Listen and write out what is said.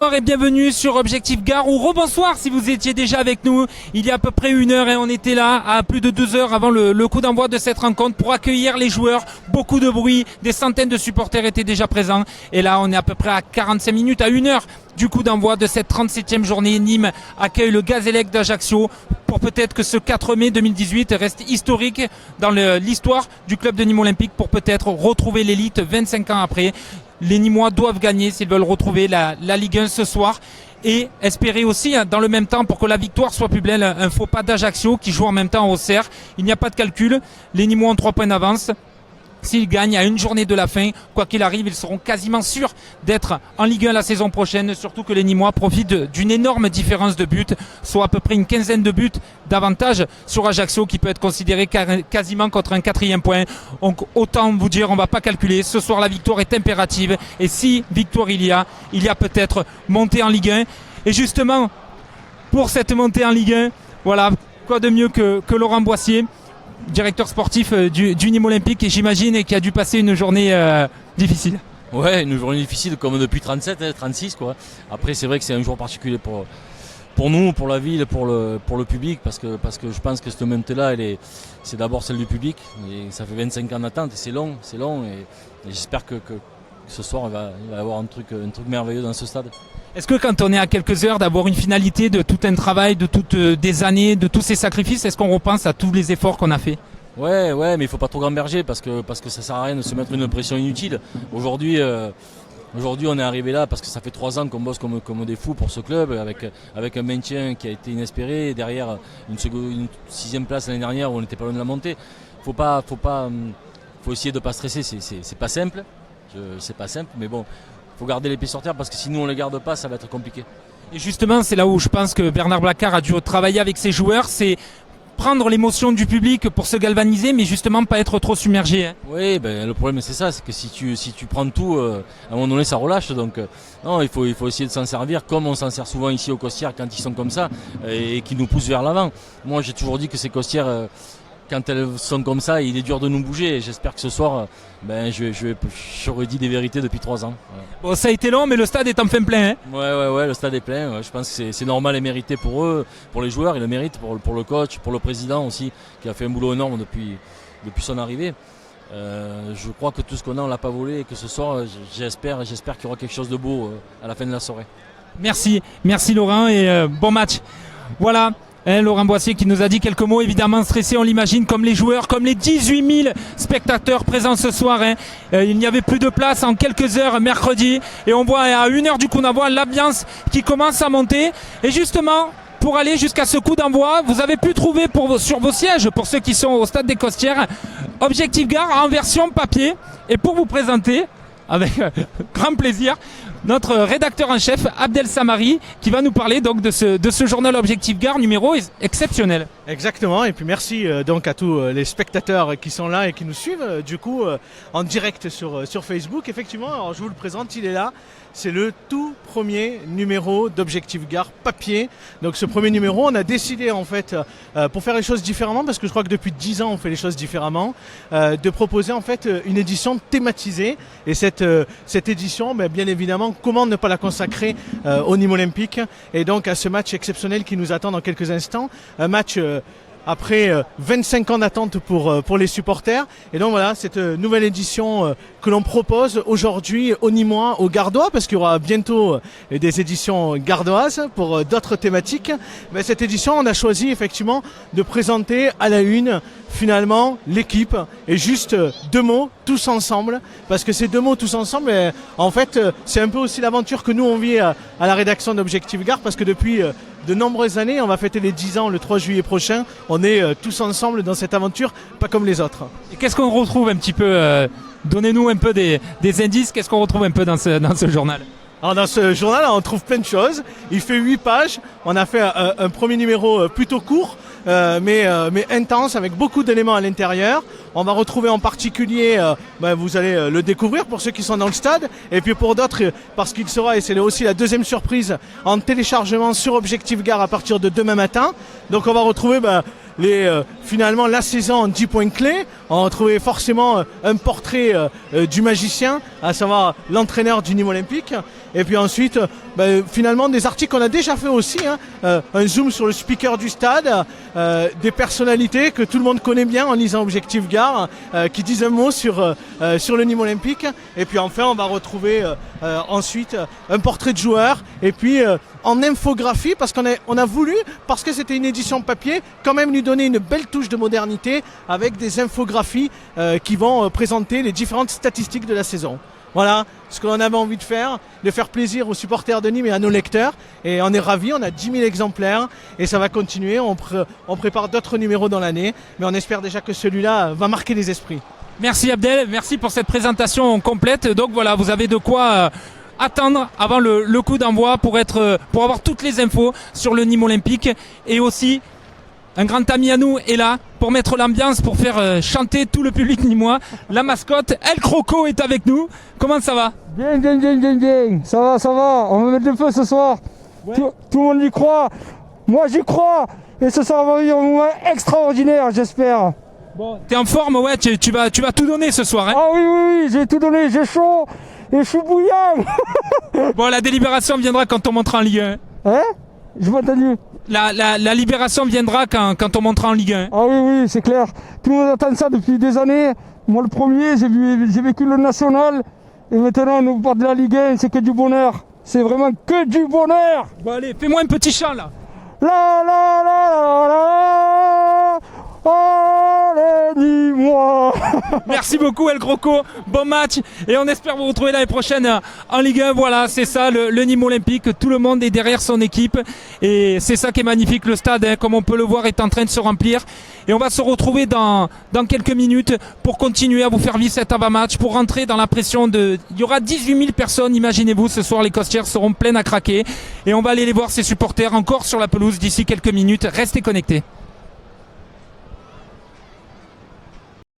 Bonsoir et bienvenue sur Objectif Gare ou rebonsoir si vous étiez déjà avec nous il y a à peu près 1 heure et on était là à plus de 2 heures avant le coup d'envoi de cette rencontre pour accueillir les joueurs. Beaucoup de bruit, des centaines de supporters étaient déjà présents et là on est à peu près à 45 minutes, à 1 heure du coup d'envoi de cette 37e journée. Nîmes accueille le Gazélec d'Ajaccio pour peut-être que ce 4 mai 2018 reste historique dans l'histoire du club de Nîmes Olympique pour peut-être retrouver l'élite 25 ans après. Les Nîmois doivent gagner s'ils veulent retrouver la Ligue 1 ce soir et espérer aussi dans le même temps pour que la victoire soit plus belle un faux pas d'Ajaccio qui joue en même temps au Auxerre. Il n'y a pas de calcul, les Nîmois ont 3 points d'avance. S'ils gagnent à une journée de la fin, quoi qu'il arrive, ils seront quasiment sûrs d'être en Ligue 1 la saison prochaine, surtout que les Nîmois profitent d'une énorme différence de but, soit à peu près une quinzaine de buts d'avantage sur Ajaccio qui peut être considéré quasiment contre un 4e point. Donc autant vous dire, on ne va pas calculer, ce soir la victoire est impérative et si victoire il y a peut-être montée en Ligue 1. Et justement, pour cette montée en Ligue 1, voilà, quoi de mieux que Laurent Boissier, directeur sportif du Nîmes Olympique, et j'imagine qui a dû passer une journée difficile. Ouais, une journée difficile comme depuis 37, 36 quoi. Après c'est vrai que c'est un jour particulier pour nous, pour la ville, pour le public, parce que je pense que cette montée-là, c'est d'abord celle du public. Et ça fait 25 ans d'attente et c'est long et j'espère que ce soir il va y avoir un truc merveilleux dans ce stade. Est-ce que quand on est à quelques heures d'avoir une finalité de tout un travail, de toutes des années, de tous ces sacrifices, est-ce qu'on repense à tous les efforts qu'on a fait? Ouais, mais il faut pas trop gamberger parce que ça sert à rien de se mettre une pression inutile. Aujourd'hui, on est arrivé là parce que ça fait 3 ans qu'on bosse comme des fous pour ce club, avec un maintien qui a été inespéré, et derrière une 6e place l'année dernière où on n'était pas loin de la montée. Faut essayer de pas stresser, c'est pas simple. C'est pas simple, mais bon, faut garder les pieds sur terre parce que si nous on les garde pas, ça va être compliqué. Et justement, c'est là où je pense que Bernard Blacard a dû travailler avec ses joueurs, c'est prendre l'émotion du public pour se galvaniser, mais justement pas être trop submergé. Hein. Oui, le problème c'est ça, c'est que si tu prends tout, à un moment donné ça relâche. Donc non, il faut essayer de s'en servir comme on s'en sert souvent ici au Costières quand ils sont comme ça et qui nous poussent vers l'avant. Moi j'ai toujours dit que ces Costières, quand elles sont comme ça, il est dur de nous bouger. Et j'espère que ce soir, j'aurais dit des vérités depuis 3 ans. Ouais. Bon, ça a été long, mais le stade est enfin plein. Hein. Ouais, le stade est plein. Ouais, je pense que c'est normal et mérité pour eux, pour les joueurs, ils le méritent, pour le coach, pour le président aussi, qui a fait un boulot énorme depuis son arrivée. Je crois que tout ce qu'on a, on l'a pas volé et que ce soir, j'espère qu'il y aura quelque chose de beau à la fin de la soirée. Merci Laurent et bon match. Voilà. Laurent Boissier qui nous a dit quelques mots, évidemment stressé, on l'imagine, comme les joueurs, comme les 18 000 spectateurs présents ce soir. Il n'y avait plus de place en quelques heures mercredi et on voit à 1 heure du coup d'envoi l'ambiance qui commence à monter. Et justement, pour aller jusqu'à ce coup d'envoi, vous avez pu trouver sur vos sièges, pour ceux qui sont au stade des Costières, Objectif Gare en version papier. Et pour vous présenter, avec grand plaisir, notre rédacteur en chef Abdel Samari qui va nous parler donc de ce journal Objectif Gare numéro exceptionnel. Exactement, et puis merci donc à tous les spectateurs qui sont là et qui nous suivent du coup en direct sur Facebook. Effectivement, alors je vous le présente, il est là. C'est le tout premier numéro d'Objectif Gare papier. Donc ce premier numéro, on a décidé en fait, pour faire les choses différemment, parce que je crois que depuis 10 ans on fait les choses différemment, de proposer en fait une édition thématisée. Et cette édition, bien évidemment, comment ne pas la consacrer au Nîmes Olympique et donc à ce match exceptionnel qui nous attend dans quelques instants. Un match après 25 ans d'attente pour les supporters. Et donc voilà, cette nouvelle édition que l'on propose aujourd'hui aux Nîmois, aux Gardois, parce qu'il y aura bientôt des éditions gardoises pour d'autres thématiques. Mais cette édition, on a choisi effectivement de présenter à la une finalement l'équipe et juste 2 mots tous ensemble, parce que ces 2 mots tous ensemble, en fait c'est un peu aussi l'aventure que nous on vit à la rédaction d'Objectif Gare, parce que depuis de nombreuses années, on va fêter les 10 ans le 3 juillet prochain, on est tous ensemble dans cette aventure, pas comme les autres. Et qu'est-ce qu'on retrouve un petit peu, donnez-nous un peu des indices, qu'est-ce qu'on retrouve un peu dans ce journal? Alors dans ce journal, on trouve plein de choses. Il fait 8 pages. On a fait un premier numéro plutôt court, mais intense, avec beaucoup d'éléments à l'intérieur. On va retrouver en particulier, vous allez le découvrir pour ceux qui sont dans le stade, et puis pour d'autres, parce qu'il sera, et c'est aussi la deuxième surprise, en téléchargement sur Objectif Gare à partir de demain matin. Donc on va retrouver finalement la saison en 10 points clés. On va trouver forcément un portrait du magicien, à savoir l'entraîneur du Nîmes Olympique. Et puis ensuite, finalement, des articles qu'on a déjà fait aussi, hein, un zoom sur le speaker du stade, des personnalités que tout le monde connaît bien en lisant Objectif Gare, qui disent un mot sur le Nîmes Olympique. Et puis enfin, on va retrouver ensuite un portrait de joueur. Et puis en infographie, parce qu'on a voulu, parce que c'était une édition papier, quand même lui donner une belle touche de modernité avec des infographies qui vont présenter les différentes statistiques de la saison. Voilà ce qu'on avait envie de faire plaisir aux supporters de Nîmes et à nos lecteurs. Et on est ravis, on a 10 000 exemplaires et ça va continuer. On prépare d'autres numéros dans l'année, mais on espère déjà que celui-là va marquer les esprits. Merci Abdel, merci pour cette présentation complète. Donc voilà, vous avez de quoi attendre avant le coup d'envoi pour avoir toutes les infos sur le Nîmes Olympique. Et aussi, un grand ami à nous est là pour mettre l'ambiance, pour faire chanter tout le public nîmois. La mascotte, El Croco, est avec nous. Comment ça va? Bien. Ça va. On va mettre le feu ce soir. Ouais. Tout le monde y croit. Moi, j'y crois. Et ce soir, on va vivre un moment extraordinaire, j'espère. Bon, t'es en forme, ouais. Tu vas tout donner ce soir, hein? Ah oui, j'ai tout donné. J'ai chaud et je suis bouillant. Bon, la délibération viendra quand on montera en Ligue 1. Hein? Je m'ai entendu. La libération viendra quand on montera en Ligue 1. Ah oui, c'est clair. Tout le monde attend ça depuis des années. Moi, le premier, j'ai vécu le national. Et maintenant, on nous parle de la Ligue 1, c'est que du bonheur. C'est vraiment que du bonheur. Bon, allez, fais-moi un petit chant, là. La la la la la la. Allez, dis-moi. Merci beaucoup El Croco, bon match et on espère vous retrouver l'année prochaine en Ligue 1. Voilà, c'est ça le Nîmes Olympique, tout le monde est derrière son équipe et c'est ça qui est magnifique. Le stade, hein, comme on peut le voir, est en train de se remplir et on va se retrouver dans quelques minutes pour continuer à vous faire vivre cet avant-match, pour rentrer dans la pression il y aura 18 000 personnes, imaginez-vous, ce soir les costières seront pleines à craquer et on va aller les voir, ces supporters, encore sur la pelouse d'ici quelques minutes. Restez connectés.